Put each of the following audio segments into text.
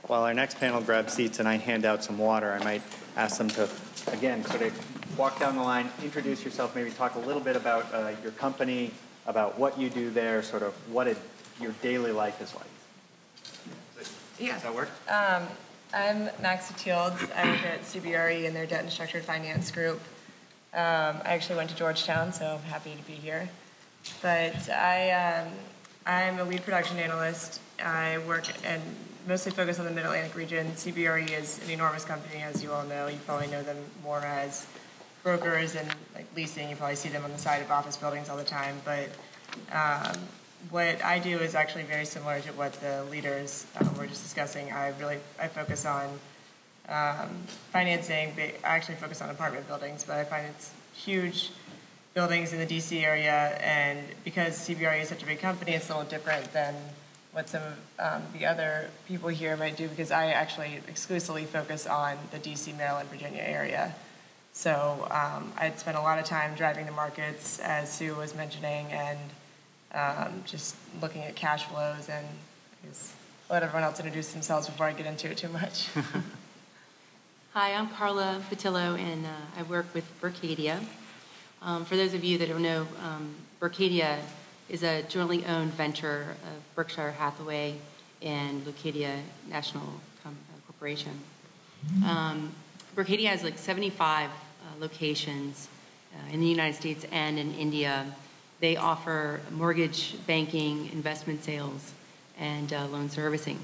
While our next panel grabs seats and I hand out some water, I might ask them to, again, sort of walk down the line, introduce yourself, maybe talk a little bit about your company, about what you do there, sort of what your daily life is like. Yeah. Does that work? I'm Maxi Thiels. I work at CBRE in their Debt and Structured Finance group. I actually went to Georgetown, so I'm happy to be here. But I'm a lead production analyst. I work and mostly focus on the Mid-Atlantic region. CBRE is an enormous company, as you all know. You probably know them more as brokers and like leasing. You probably see them on the side of office buildings all the time. But what I do is actually very similar to what the leaders were just discussing. I focus on financing. I actually focus on apartment buildings, but I find it's huge buildings in the DC area, and because CBRE is such a big company, it's a little different than what some of the other people here might do, because I actually exclusively focus on the DC, Maryland, Virginia area. So I'd spent a lot of time driving the markets, as Sue was mentioning, and just looking at cash flows, and let everyone else introduce themselves before I get into it too much. Hi, I'm Karla Battillo, and I work with Berkadia. For those of you that don't know, Berkadia is a jointly owned venture of Berkshire Hathaway and Berkadia National Corporation. Berkadia has like 75 locations in the United States and in India. They offer mortgage banking, investment sales, and loan servicing.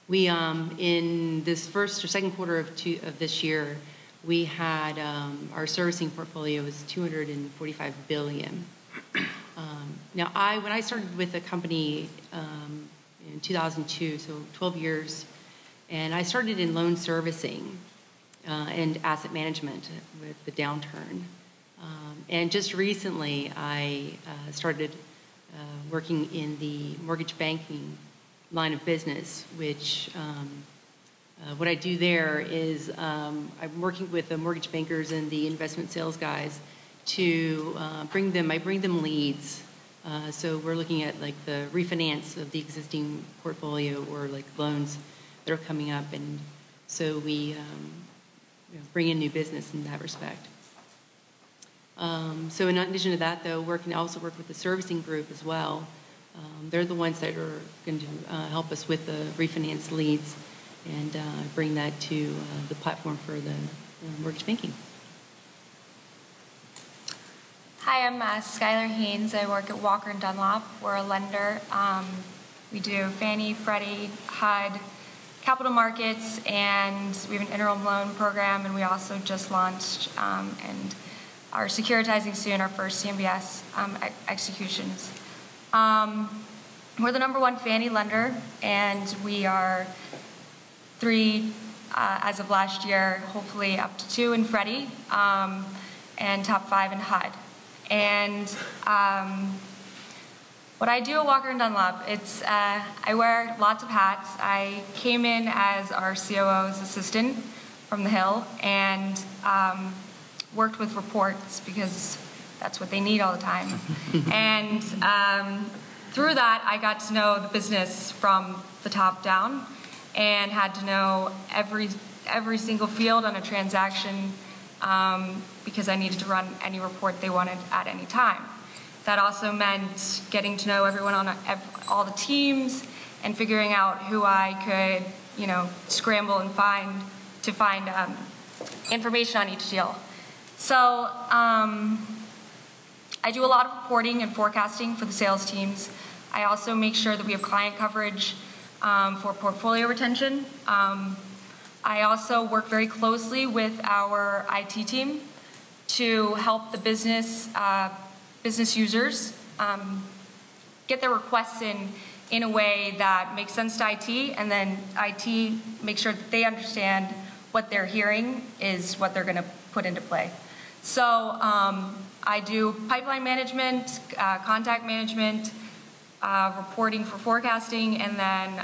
We, in this first or second quarter of this year, we had our servicing portfolio was $245 billion. Now, when I started with the company in 2002, so 12 years, and I started in loan servicing and asset management with the downturn. And just recently, I started working in the mortgage banking line of business, which what I do there is I'm working with the mortgage bankers and the investment sales guys to bring them leads. So we're looking at like the refinance of the existing portfolio or like loans that are coming up, and so we bring in new business in that respect. So in addition to that, though, also work with the servicing group as well. They're the ones that are going to help us with the refinance leads and bring that to the platform for the mortgage banking. Hi, I'm Schuyler Haynes. I work at Walker & Dunlop. We're a lender. We do Fannie, Freddie, HUD, capital markets, and we have an interim loan program, and we also just launched and are securitizing soon our first CMBS executions. We're the #1 Fannie lender, and we are 3 as of last year, hopefully up to 2 in Freddie, and top 5 in HUD. And what I do at Walker & Dunlop, I wear lots of hats. I came in as our COO's assistant from the Hill, and worked with reports because that's what they need all the time. And through that, I got to know the business from the top down, and had to know every single field on a transaction because I needed to run any report they wanted at any time. That also meant getting to know everyone on all the teams and figuring out who I could, scramble and find information on each deal. So I do a lot of reporting and forecasting for the sales teams. I also make sure that we have client coverage for portfolio retention. I also work very closely with our IT team to help the business users get their requests in a way that makes sense to IT, and then IT makes sure that they understand what they're hearing is what they're going to put into play. So I do pipeline management, contact management, reporting for forecasting, and then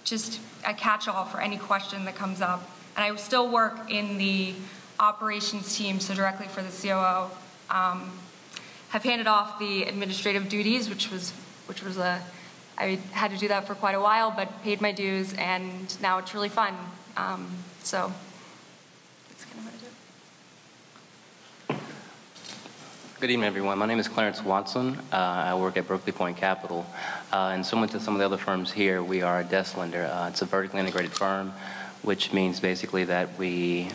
just a catch-all for any question that comes up. And I still work in the operations team, so directly for the COO. Have handed off the administrative duties, which was a I had to do that for quite a while, but paid my dues, and now it's really fun. So that's kind of what I do. Good evening, everyone. My name is Clarence Watson. I work at Berkeley Point Capital. And similar to some of the other firms here, we are a desk lender. It's a vertically integrated firm, which means basically that we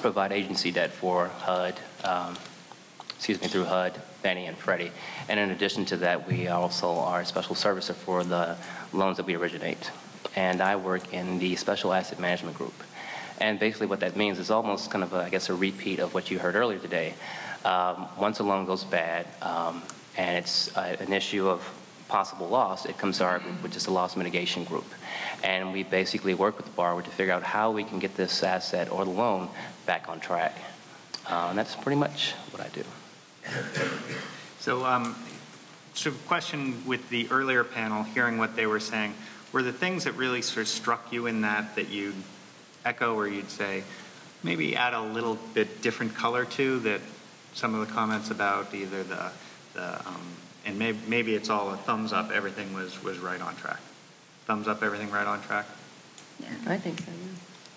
provide agency debt for HUD, through HUD, Fannie and Freddie. And in addition to that, we also are a special servicer for the loans that we originate. And I work in the special asset management group. And basically what that means is almost kind of, I guess, a repeat of what you heard earlier today. Once a loan goes bad and it's an issue of possible loss, it comes to our group, which is the loss mitigation group. And we basically work with the borrower to figure out how we can get this asset or the loan back on track. And that's pretty much what I do. So, so question with the earlier panel, hearing what they were saying, were the things that really sort of struck you in that you'd echo, or you'd say, maybe add a little bit different color to, that some of the comments about either and maybe it's all a thumbs up, everything was right on track. Thumbs up, everything right on track? Yeah, I think so,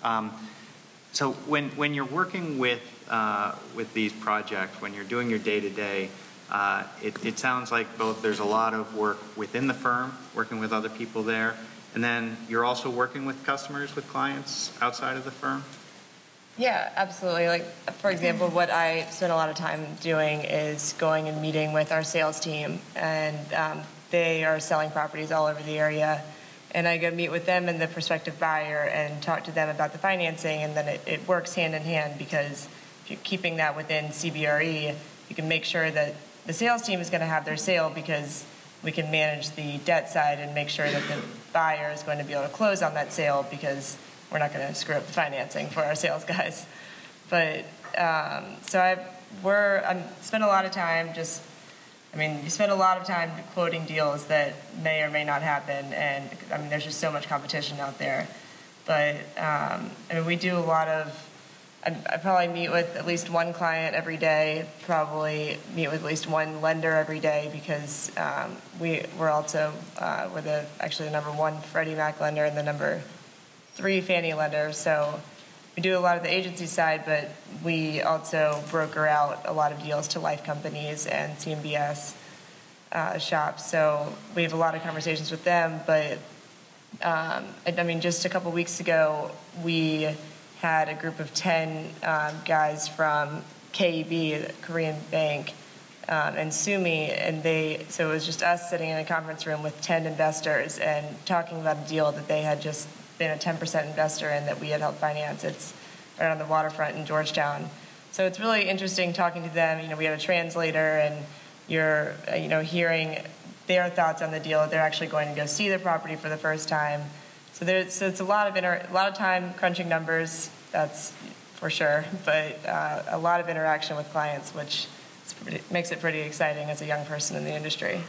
yeah. So when you're working with these projects, when you're doing your day-to-day, it sounds like both there's a lot of work within the firm, working with other people there, and then you're also working with customers, with clients outside of the firm? Yeah, absolutely. Like, for example, what I spend a lot of time doing is going and meeting with our sales team, and they are selling properties all over the area. And I go meet with them and the prospective buyer and talk to them about the financing, and then it works hand in hand, because if you're keeping that within CBRE, you can make sure that the sales team is going to have their sale, because we can manage the debt side and make sure that the buyer is going to be able to close on that sale, because we're not going to screw up the financing for our sales guys. But so I spend a lot of time you spend a lot of time quoting deals that may or may not happen, and there's just so much competition out there. But we do a lot of, I probably meet with at least one client every day, probably meet with at least one lender every day, because we're also, actually the number one Freddie Mac lender and the number 3 Fannie lender. So we do a lot of the agency side, but we also broker out a lot of deals to life companies and CMBS shops. So we have a lot of conversations with them. But just a couple weeks ago, we had a group of 10 guys from KEB, the Korean bank, and Sumi, and so it was just us sitting in a conference room with 10 investors and talking about a deal that they had just been a 10% investor in, that we had helped finance. It's right on the waterfront in Georgetown. So it's really interesting talking to them. We had a translator, and you're hearing their thoughts on the deal. They're actually going to go see the property for the first time. So it's a lot of time crunching numbers, that's for sure, but a lot of interaction with clients, which makes it pretty exciting as a young person in the industry.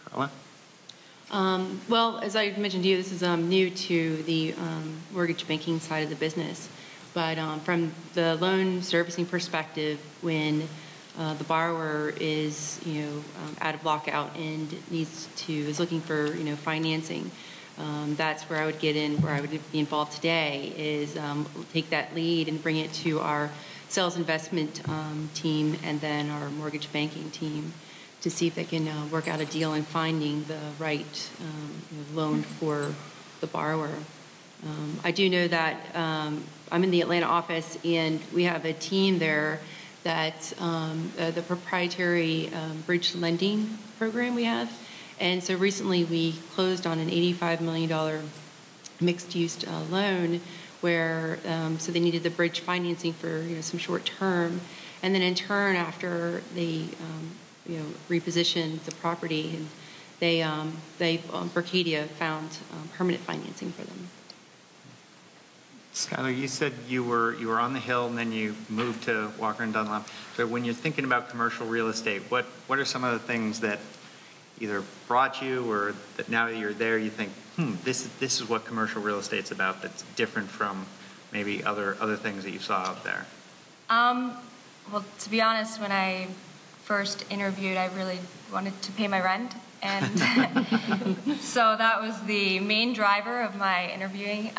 Karla? Well, as I mentioned to you, this is new to the mortgage banking side of the business. But from the loan servicing perspective, when the borrower is out of lockout and is looking for financing, that's where I would get in, where I would be involved today, is take that lead and bring it to our sales investment team and then our mortgage banking team to see if they can work out a deal in finding the right loan for the borrower. I do know that I'm in the Atlanta office, and we have a team there that the proprietary bridge lending program we have. And so recently we closed on an $85 million mixed-use loan where so they needed the bridge financing for some short term, and then in turn, after they repositioned the property, and they Berkadia found permanent financing for them. Schuyler, you said you were on the Hill and then you moved to Walker and Dunlop. So when you're thinking about commercial real estate, what are some of the things that either brought you, or that now that you're there you think, this is what commercial real estate's about, that's different from maybe other things that you saw out there? Well, to be honest, when I first interviewed, I really wanted to pay my rent. And so that was the main driver of my interviewing.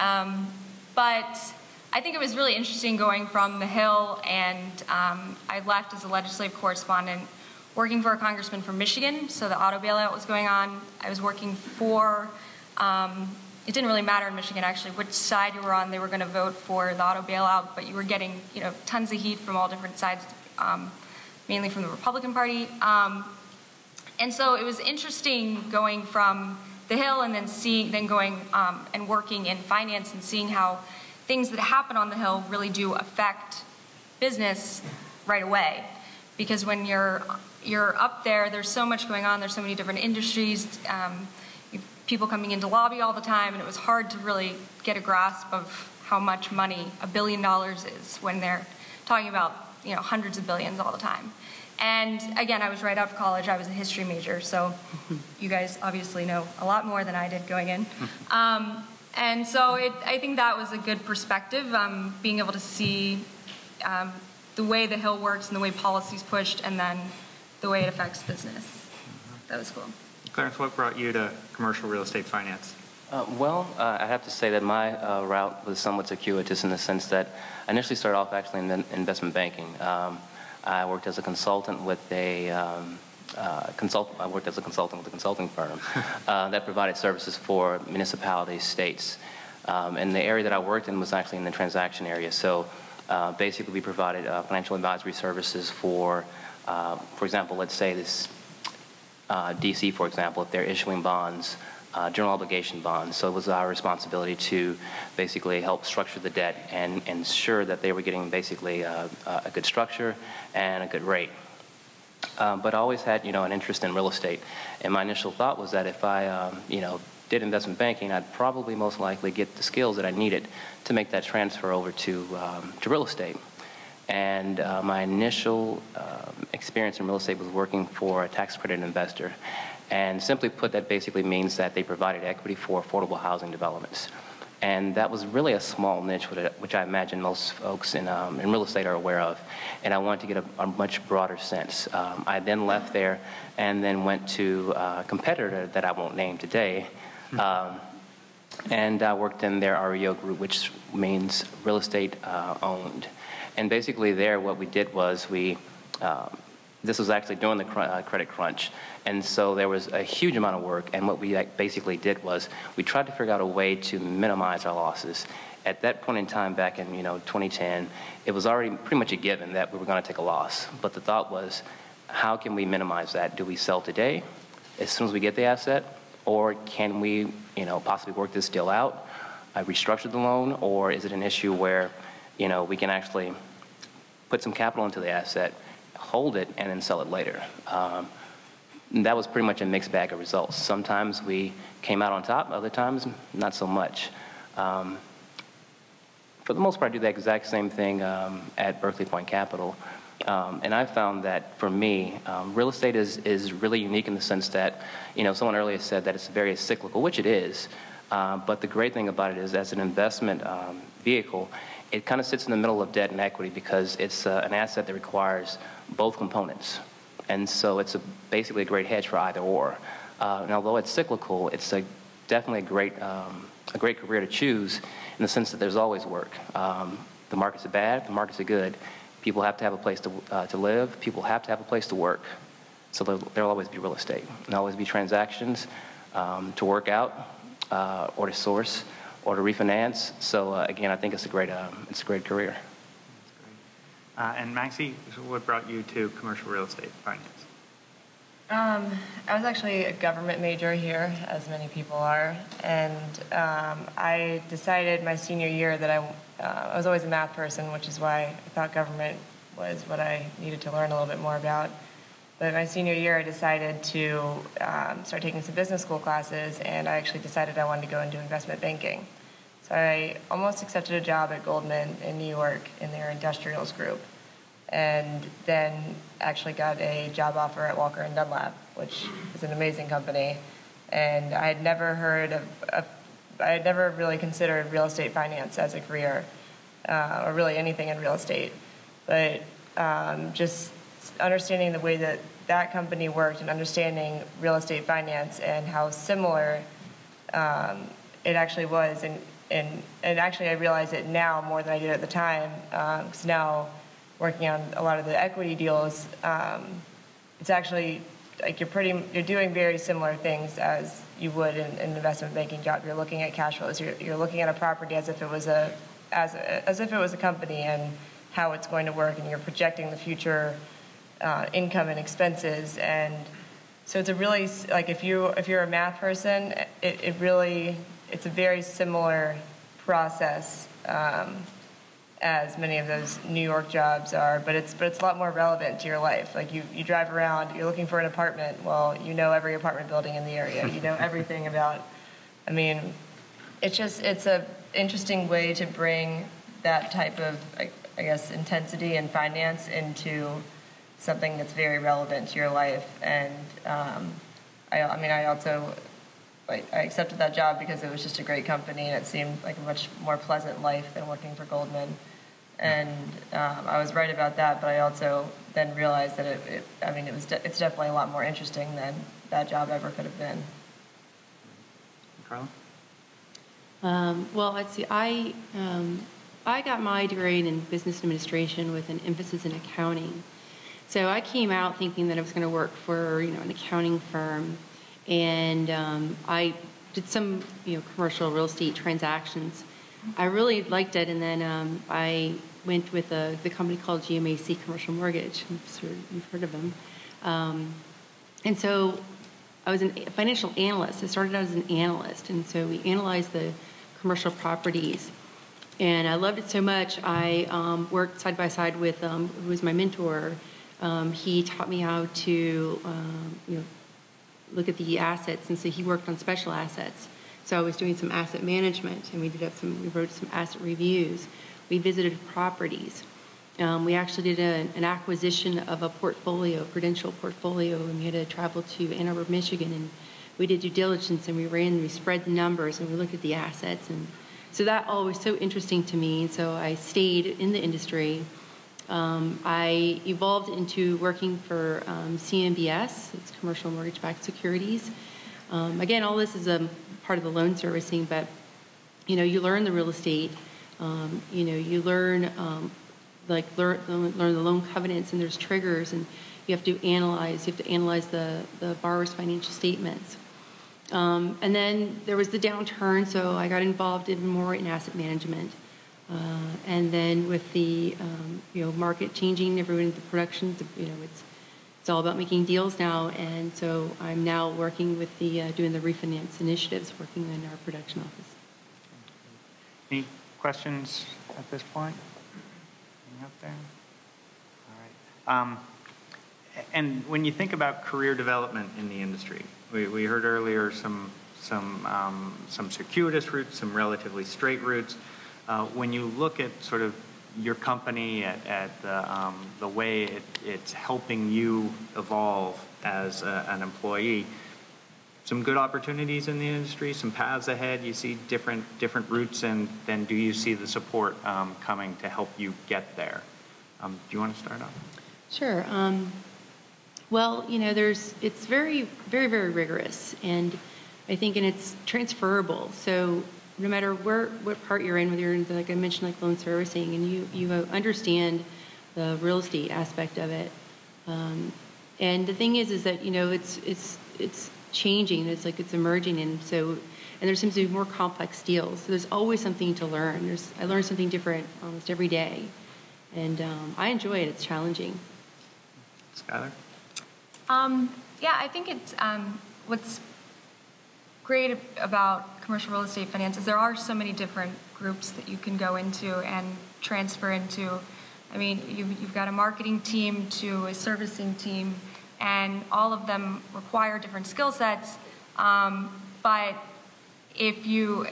But I think it was really interesting going from the Hill, and I left as a legislative correspondent working for a congressman from Michigan, so the auto bailout was going on. I was working for, it didn't really matter in Michigan actually which side you were on. They were going to vote for the auto bailout, but you were getting tons of heat from all different sides, mainly from the Republican Party. And so it was interesting going from the Hill and then going and working in finance and seeing how things that happen on the Hill really do affect business right away. Because when you're up there, there's so much going on, there's so many different industries, people coming into lobby all the time, and it was hard to really get a grasp of how much money $1 billion is when they're talking about hundreds of billions all the time. And again, I was right out of college. I was a history major, so you guys obviously know a lot more than I did going in. And so I think that was a good perspective, being able to see the way the Hill works and the way policy's pushed, and then the way it affects business. That was cool. Clarence, what brought you to commercial real estate finance? I have to say that my route was somewhat circuitous in the sense that I initially started off actually in investment banking. I worked as a consultant with a consulting firm that provided services for municipalities, states. And the area that I worked in was actually in the transaction area. So basically we provided financial advisory services for example, let's say this DC, for example, if they're issuing bonds, general obligation bonds. So it was our responsibility to basically help structure the debt and ensure that they were getting basically a good structure and a good rate. But I always had, an interest in real estate. And my initial thought was that if I, did investment banking, I'd probably most likely get the skills that I needed to make that transfer over to real estate. And my initial experience in real estate was working for a tax credit investor. And simply put, that basically means that they provided equity for affordable housing developments. And that was really a small niche, which I imagine most folks in real estate are aware of. And I wanted to get a much broader sense. I then left there and then went to a competitor that I won't name today. And I worked in their REO group, which means real estate owned. And basically there what we did was this was actually during the credit crunch. And so there was a huge amount of work, and what we basically did was we tried to figure out a way to minimize our losses. At that point in time, back in 2010, it was already pretty much a given that we were going to take a loss. But the thought was, how can we minimize that? Do we sell today, as soon as we get the asset, or can we possibly work this deal out, restructure the loan, or is it an issue where we can actually put some capital into the asset, hold it, and then sell it later? That was pretty much a mixed bag of results. Sometimes we came out on top, other times not so much. For the most part, I do the exact same thing at Berkeley Point Capital. And I found that for me, real estate is really unique in the sense that, someone earlier said that it's very cyclical, which it is. But the great thing about it is, as an investment vehicle, it kind of sits in the middle of debt and equity because it's an asset that requires both components. And so it's basically a great hedge for either or. And although it's cyclical, it's definitely a great career to choose in the sense that there's always work. The markets are bad, the markets are good. People have to have a place to live. People have to have a place to work. So there'll always be real estate. There'll always be transactions to work out or to source or to refinance. So again, I think it's a great career. And Maxi, what brought you to commercial real estate finance? I was actually a government major here, as many people are, and I decided my senior year that I was always a math person, which is why I thought government was what I needed to learn a little bit more about. But my senior year, I decided to start taking some business school classes, and I actually decided I wanted to go into investment banking. So I almost accepted a job at Goldman in New York in their industrials group, and then actually got a job offer at Walker & Dunlop, which is an amazing company. And I had never really considered real estate finance as a career, or really anything in real estate. But just understanding the way that that company worked and understanding real estate finance and how similar it actually was. And actually I realize it now more than I did at the time, because now working on a lot of the equity deals, it's actually like you're doing very similar things as you would in an investment banking job. You're looking at cash flows. You're looking at a property as if it was a company and how it's going to work, and you're projecting the future income and expenses. And so it's a really, like, if you're a math person, it's a very similar process as many of those New York jobs are, but it's a lot more relevant to your life. Like you drive around, you're looking for an apartment. Well, you know every apartment building in the area. You know everything about. I mean, it's a interesting way to bring that type of, I guess, intensity in finance into something that's very relevant to your life. And I also. I accepted that job because it was just a great company and it seemed like a much more pleasant life than working for Goldman. And I was right about that, but I also then realized that it's definitely a lot more interesting than that job ever could have been. Karla? Well, let's see. I got my degree in business administration with an emphasis in accounting. So I came out thinking that I was going to work for an accounting firm. And I did some, commercial real estate transactions. I really liked it, and then I went with the company called GMAC Commercial Mortgage. I'm sure you've heard of them. And so I was a financial analyst. I started out as an analyst, and so we analyzed the commercial properties. And I loved it so much. I worked side by side with who was my mentor. He taught me how to, look at the assets, and so he worked on special assets. So I was doing some asset management, and we wrote some asset reviews. We visited properties. We actually did an acquisition of a Prudential portfolio, and we had to travel to Ann Arbor, Michigan, and we did due diligence, and we spread the numbers, and we looked at the assets, and so that all was so interesting to me, and so I stayed in the industry. I evolved into working for CMBS, it's commercial mortgage-backed securities. Again, all this is a part of the loan servicing, but you learn the real estate. You learn learn the loan covenants, and there's triggers, and you have to analyze the borrower's financial statements. And then there was the downturn, so I got involved even more in asset management. And then with the market changing, everyone, the production, it's all about making deals now. And so I'm now working with doing the refinance initiatives, working in our production office. Any questions at this point? Anything up there? All right. And when you think about career development in the industry, we heard earlier some circuitous routes, some relatively straight routes. When you look at sort of your company, at the way it's helping you evolve as an employee, some good opportunities in the industry, some paths ahead. You see different routes, and then do you see the support coming to help you get there? Do you want to start off? Sure. Well, it's very, very, very rigorous, and I think, and it's transferable. So no matter what part you're in, whether you're in, like I mentioned, like loan servicing, and you understand the real estate aspect of it. And the thing is that it's changing. It's emerging, and there seems to be more complex deals. So there's always something to learn. I learn something different almost every day, and I enjoy it. It's challenging. Schuyler? Yeah, I think it's what's great about commercial real estate finance is there are so many different groups that you can go into and transfer into. I mean, you've got a marketing team to a servicing team, and all of them require different skill sets. But if you,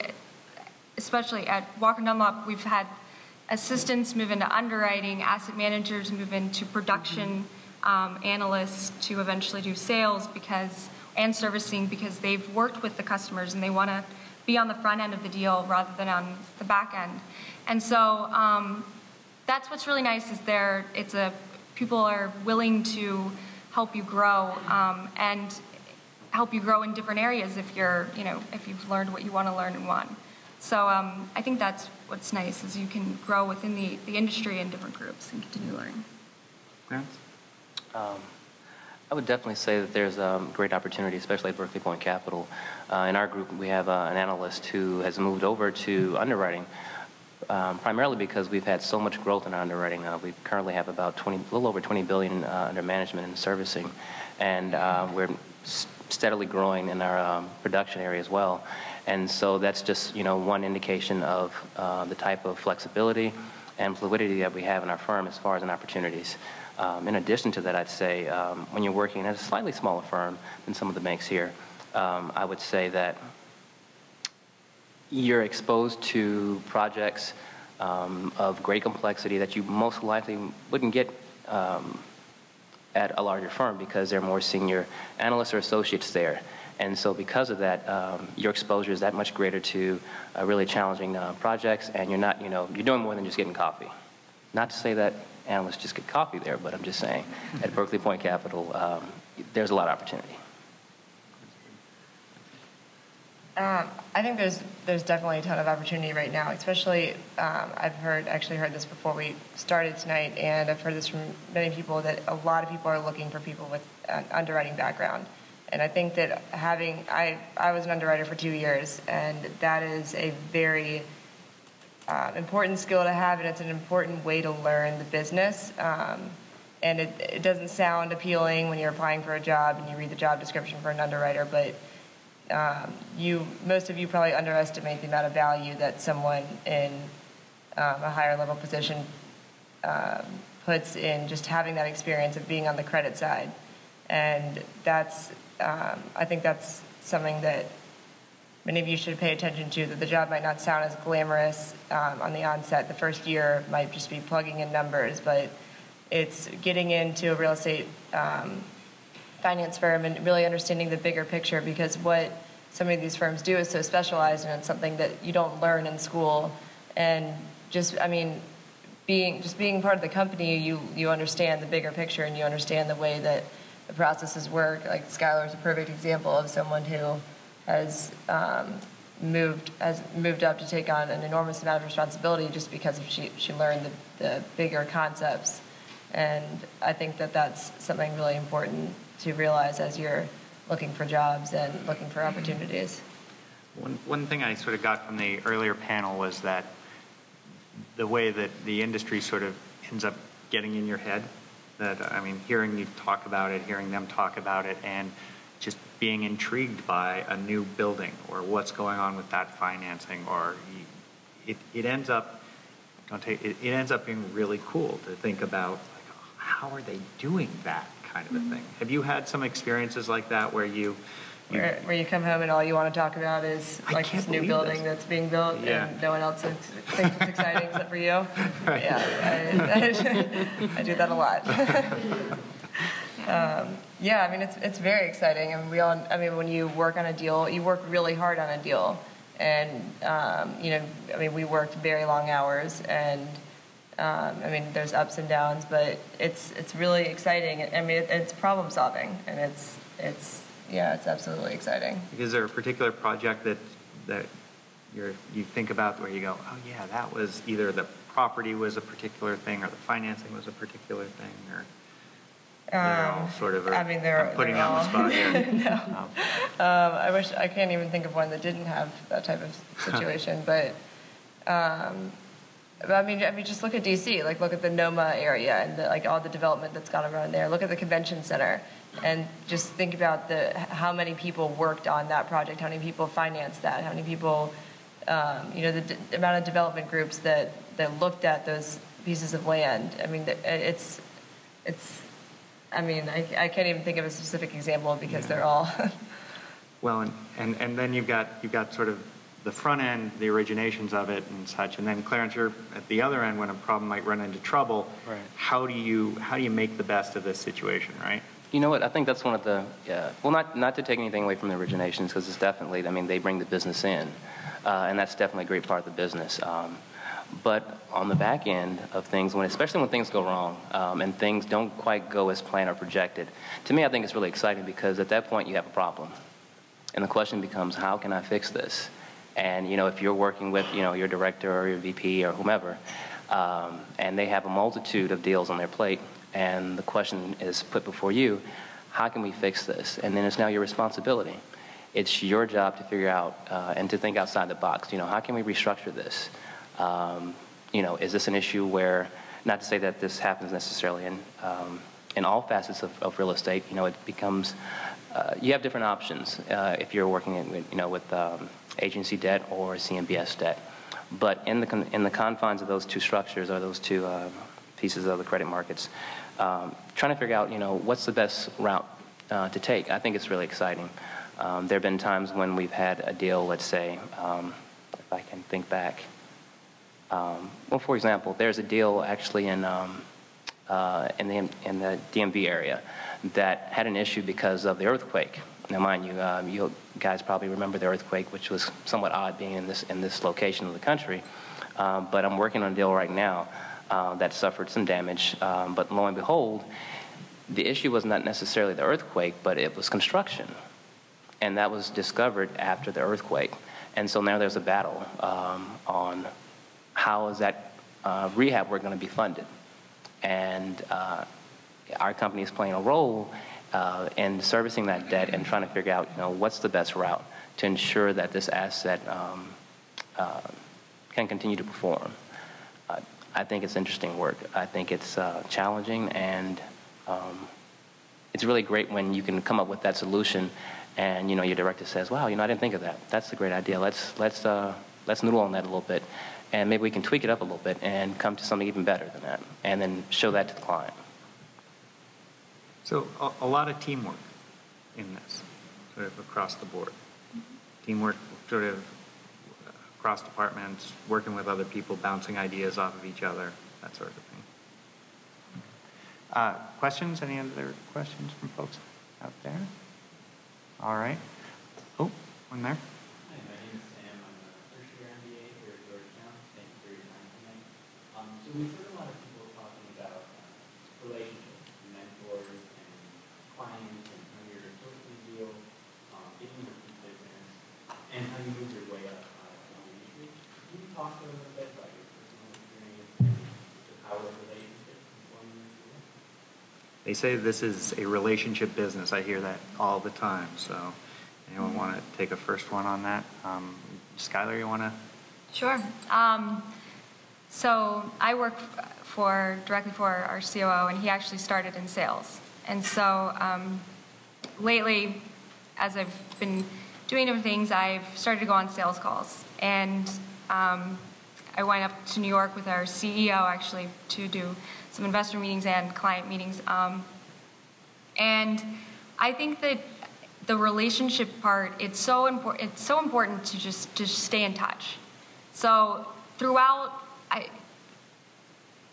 especially at Walker & Dunlop, we've had assistants move into underwriting, asset managers move into production, analysts to eventually do sales and servicing because they've worked with the customers and they want to be on the front end of the deal rather than on the back end. And so that's what's really nice is it's a people are willing to help you grow and help you grow in different areas if if you've learned what you want to learn in one. So I think that's what's nice is you can grow within the industry in different groups and continue learning. Clarence? I would definitely say that there's great opportunity, especially at Berkeley Point Capital. In our group, we have an analyst who has moved over to underwriting, primarily because we've had so much growth in our underwriting. We currently have about a little over $20 billion under management and servicing, and we're steadily growing in our production area as well. And so that's just one indication of the type of flexibility and fluidity that we have in our firm as far as in opportunities. In addition to that, I'd say when you're working at a slightly smaller firm than some of the banks here, I would say that you're exposed to projects of great complexity that you most likely wouldn't get at a larger firm because there are more senior analysts or associates there. And so because of that, your exposure is that much greater to really challenging projects, and you're not, you're doing more than just getting coffee. Not to say that analysts just get coffee there, but I'm just saying at Berkeley Point Capital, there's a lot of opportunity. I think there's definitely a ton of opportunity right now, especially I've actually heard this before we started tonight, and I've heard this from many people that a lot of people are looking for people with an underwriting background. And I think that I was an underwriter for 2 years, and that is a very important skill to have, and it's an important way to learn the business. And it doesn't sound appealing when you're applying for a job and you read the job description for an underwriter, but most of you probably underestimate the amount of value that someone in a higher level position puts in just having that experience of being on the credit side. And I think that's something that many of you should pay attention to, that the job might not sound as glamorous on the onset. The first year might just be plugging in numbers, but it's getting into a real estate finance firm and really understanding the bigger picture, because what some of these firms do is so specialized, and it's something that you don't learn in school. And being part of the company, you understand the bigger picture, and you understand the way that the processes work. Like Schuyler is a perfect example of someone who has moved up to take on an enormous amount of responsibility just because she learned the bigger concepts. And I think that that's something really important to realize as you're looking for jobs and looking for opportunities. One thing I sort of got from the earlier panel was that the way that the industry sort of ends up getting in your head, hearing you talk about it, hearing them talk about it, and just being intrigued by a new building or what's going on with that financing, or it ends up being really cool to think about, like, how are they doing that kind of a thing? Have you had some experiences like that where you come home and all you want to talk about is like this new building that's being built, and no one else thinks it's exciting except for you? Right. Yeah, I do that a lot. It's very exciting, and when you work on a deal, you work really hard on a deal, and we worked very long hours, and there's ups and downs, but it's really exciting. It's problem solving, and it's absolutely exciting. Is there a particular project that you think about where you go, oh yeah, that was either the property was a particular thing or the financing was a particular thing, or they're all sort of I'm putting you on the spot here. No. I can't even think of one that didn't have that type of situation, but just look at DC, like look at the NOMA area and all the development that's gone around there. Look at the convention center, and just think about how many people worked on that project, how many people financed that, how many people, the amount of development groups that looked at those pieces of land. I can't even think of a specific example because they're all. Well, and then you've got sort of the front end, the originations of it and such, and then Clarence, you're at the other end when a problem might run into trouble. Right. How do you make the best of this situation, right? You know what? I think that's one of the not to take anything away from the originations, because it's definitely, they bring the business in, and that's definitely a great part of the business. But on the back end of things, especially when things go wrong and things don't quite go as planned or projected, to me I think it's really exciting because at that point you have a problem. And the question becomes, how can I fix this? And if you're working with your director or your VP or whomever, and they have a multitude of deals on their plate, and the question is put before you, how can we fix this? And then it's now your responsibility. It's your job to figure out and to think outside the box. How can we restructure this? Is this an issue where, not to say that this happens necessarily in all facets of real estate, it becomes, you have different options if you're working with agency debt or CMBS debt. But in the confines of those two structures or those two pieces of the credit markets, trying to figure out, what's the best route to take. I think it's really exciting. There have been times when we've had a deal, let's say, if I can think back. Well, for example, there's a deal actually in the DMV area that had an issue because of the earthquake. Now, mind you, you guys probably remember the earthquake, which was somewhat odd being in this location of the country. But I'm working on a deal right now that suffered some damage. But lo and behold, the issue was not necessarily the earthquake, but it was construction. And that was discovered after the earthquake. And so now there's a battle on how is that rehab work going to be funded. And our company is playing a role in servicing that debt and trying to figure out, what's the best route to ensure that this asset can continue to perform. I think it's interesting work. I think it's challenging, and it's really great when you can come up with that solution, and your director says, "Wow, I didn't think of that. That's a great idea. Let's noodle on that a little bit, and maybe we can tweak it up a little bit and come to something even better than that, and then show that to the client." So a lot of teamwork in this, sort of across the board. Teamwork sort of across departments, working with other people, bouncing ideas off of each other, that sort of thing. Questions? Any other questions from folks out there? All right. Oh, one there. Hi, my name is Sam. I'm a first-year MBA here at Georgetown. Thank you for your time tonight. So we've heard a lot of people talking about relationships, mentors, and clients, and how you're sourcing deals, getting repeat business, and how you move your way up in the industry. Can you talk a little bit about your personal experience and the power of relationships in forming your career? They say this is a relationship business. I hear that all the time. So anyone want to take a first one on that? Schuyler, you want to? Sure. So I work directly for our COO, and he actually started in sales. And so lately, as I've been doing different things, I've started to go on sales calls. And I went up to New York with our CEO, actually, to do some investor meetings and client meetings. And I think that the relationship part, it's so important to just stay in touch. So throughout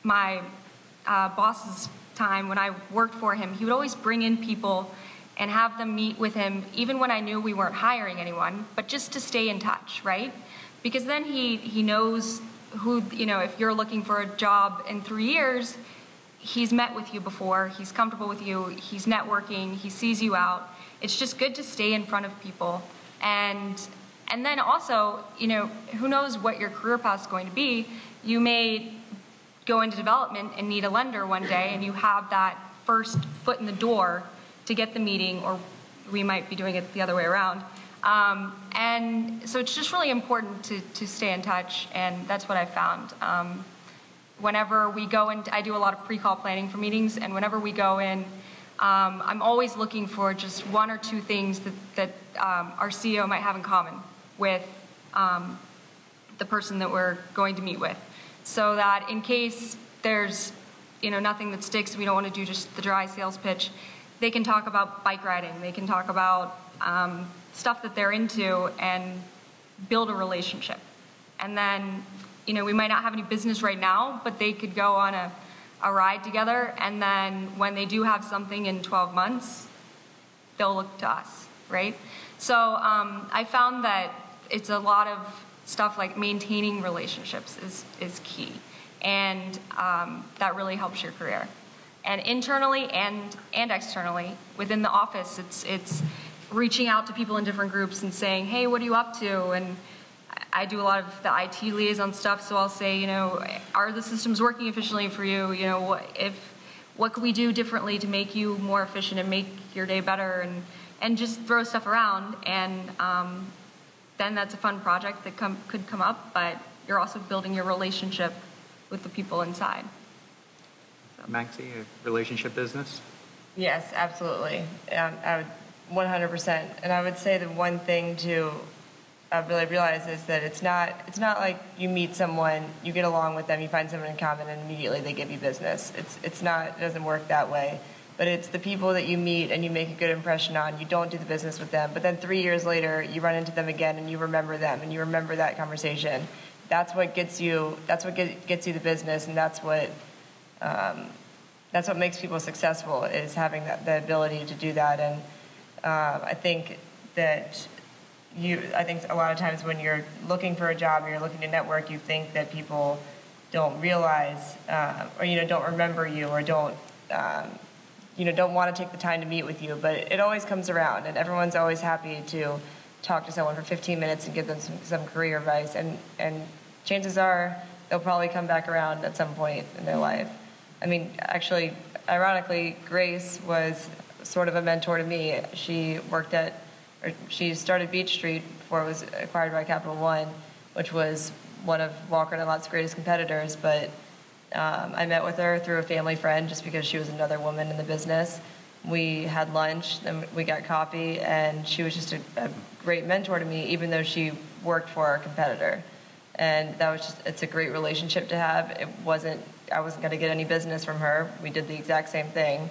my boss's time when I worked for him, he would always bring in people and have them meet with him, even when I knew we weren't hiring anyone, but just to stay in touch, right? Because then he knows who, if you're looking for a job in 3 years, he's met with you before, he's comfortable with you, he's networking, he sees you out. It's just good to stay in front of people. And then also, who knows what your career path is going to be. You may go into development and need a lender one day, and you have that first foot in the door to get the meeting, or we might be doing it the other way around. And so it's just really important to stay in touch, and that's what I found. Whenever we go in, I do a lot of pre-call planning for meetings, and whenever we go in, I'm always looking for just one or two things that our CEO might have in common with the person that we're going to meet with, so that in case there's nothing that sticks, we don't want to do just the dry sales pitch, they can talk about bike riding, they can talk about stuff that they're into and build a relationship. And then, we might not have any business right now, but they could go on a ride together, and then when they do have something in 12 months, they'll look to us, right? So I found that it's a lot of stuff like maintaining relationships is key. And that really helps your career. And internally and externally, within the office, it's reaching out to people in different groups and saying, hey, what are you up to? And I do a lot of the IT liaison stuff, so I'll say, you know, are the systems working efficiently for you? You know, what can we do differently to make you more efficient and make your day better? And just throw stuff around. And then that's a fun project that could come up, but you're also building your relationship with the people inside. So. Maxi, a relationship business? Yes, absolutely. I would 100%. And I would say the one thing to really realize is that it's not like you meet someone, you get along with them, you find someone in common, and immediately they give you business. It doesn't work that way. But it's the people that you meet and you make a good impression on. You don't do the business with them, but then 3 years later you run into them again and you remember them and you remember that conversation. That's what gets you. That's what gets you the business, and that's what makes people successful, is having the ability to do that. And I think that I think a lot of times when you're looking for a job or you're looking to network, you think that people don't realize or don't remember you or don't want to take the time to meet with you. But it always comes around, and everyone's always happy to talk to someone for 15 minutes and give them some career advice. And chances are they'll probably come back around at some point in their life. I mean, actually, ironically, Grace was sort of a mentor to me. She started Beach Street before it was acquired by Capital One, which was one of Walker and Lott's greatest competitors. But I met with her through a family friend just because she was another woman in the business. We had lunch, then we got coffee, and she was just a great mentor to me, even though she worked for our competitor. And it's a great relationship to have. I wasn't going to get any business from her. We did the exact same thing,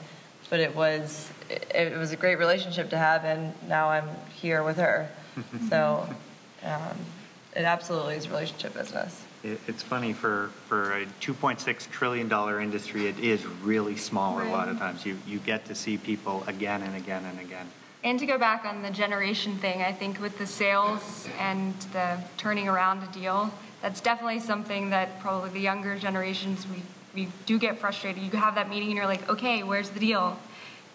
but it was a great relationship to have, and now I'm here with her. So it absolutely is relationship business. It's funny, for a $2.6 trillion industry, it is really small. Right. A lot of times. You get to see people again and again and again. And to go back on the generation thing, I think with the sales and the turning around a deal, that's definitely something that probably the younger generations, we do get frustrated. You have that meeting and you're like, okay, where's the deal?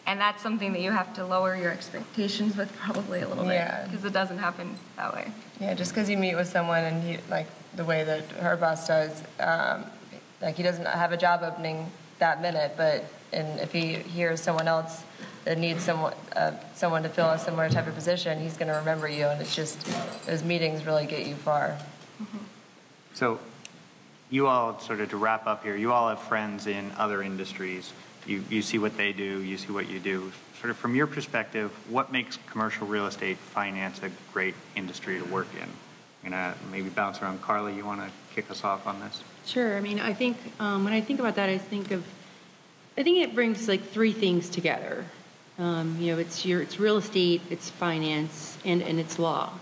And that's something that you have to lower your expectations with probably a little bit, because it doesn't happen that way. Yeah, just because you meet with someone and he, like the way that her boss does, like he doesn't have a job opening that minute, and if he hears someone else that needs someone to fill a similar type of position, he's going to remember you, and it's just, those meetings really get you far. Mm-hmm. So you all, sort of to wrap up here, you all have friends in other industries. You see what they do, you see what you do. Sort of from your perspective, what makes commercial real estate finance a great industry to work in? I'm going to maybe bounce around. Karla, you want to kick us off on this? Sure. I mean, I think when I think about that, I think it brings like three things together. It's real estate, it's finance, and it's law.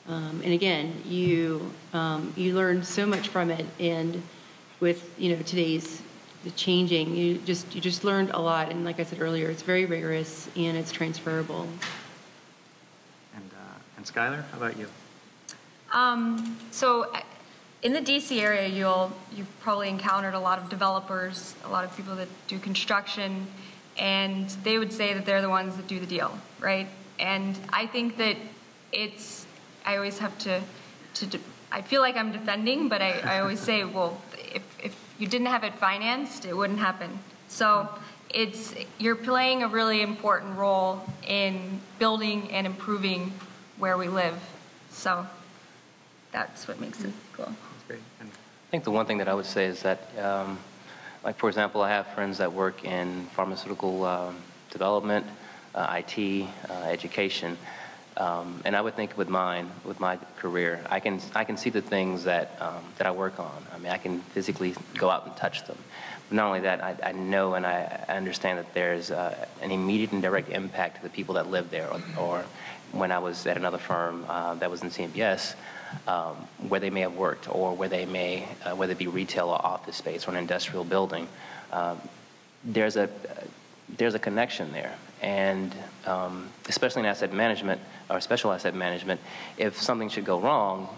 And again, you learn so much from it, and with today's the changing, you just learned a lot. And like I said earlier, it's very rigorous and it's transferable. And Schuyler, how about you? So in the DC area, you've probably encountered a lot of developers, a lot of people that do construction, and they would say that they're the ones that do the deal, right? And I think that I always have to I feel like I'm defending, but I always say, well, if you didn't have it financed, it wouldn't happen. So you're playing a really important role in building and improving where we live. So that's what makes it cool. That's great. And I think the one thing that I would say is that, like for example, I have friends that work in pharmaceutical development, IT, education. And I would think with my career, I can see the things that I work on. I mean, I can physically go out and touch them. But not only that, I know and I understand that there's an immediate and direct impact to the people that live there. Or when I was at another firm that was in CBS, where they may have worked, or where they may, whether it be retail or office space or an industrial building, there's a connection there. And especially in asset management or special asset management, if something should go wrong,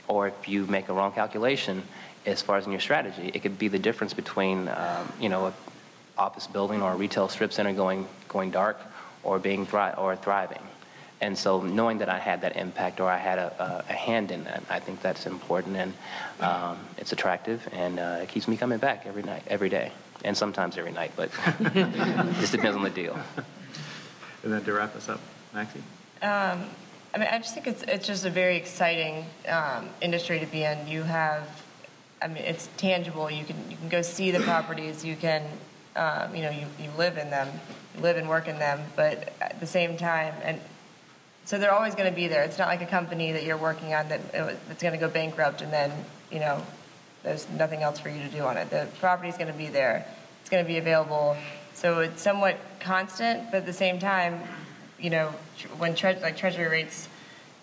or if you make a wrong calculation as far as in your strategy, it could be the difference between, you know, an office building or a retail strip center going dark or being thriving. And so knowing that I had that impact, or I had a hand in that, I think that's important, and it's attractive, and it keeps me coming back every day, and sometimes every night, but it just depends on the deal. And then to wrap us up, Maxi? I mean, I just think it's just a very exciting industry to be in. You have, I mean, it's tangible. You can go see the properties. You can, you know, you live in them, you live and work in them. But at the same time, and so they're always going to be there. It's not like a company that you're working on that's going to go bankrupt and then, you know, there's nothing else for you to do on it. The property's going to be there. It's going to be available. So it's somewhat constant, but at the same time, you know, when treasury rates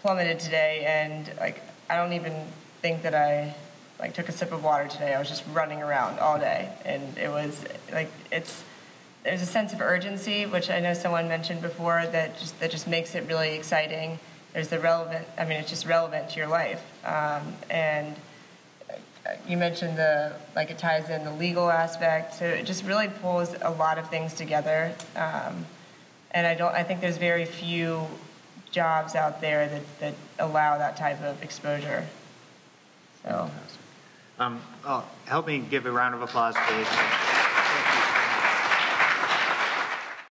plummeted today, and like I don't even think that I like took a sip of water today. I was just running around all day, and it was like there's a sense of urgency, which I know someone mentioned before, that just makes it really exciting. There's the relevant. I mean, it's just relevant to your life, and you mentioned it ties in the legal aspect, so it just really pulls a lot of things together. And I think there's very few jobs out there that allow that type of exposure. So, help me give a round of applause, please.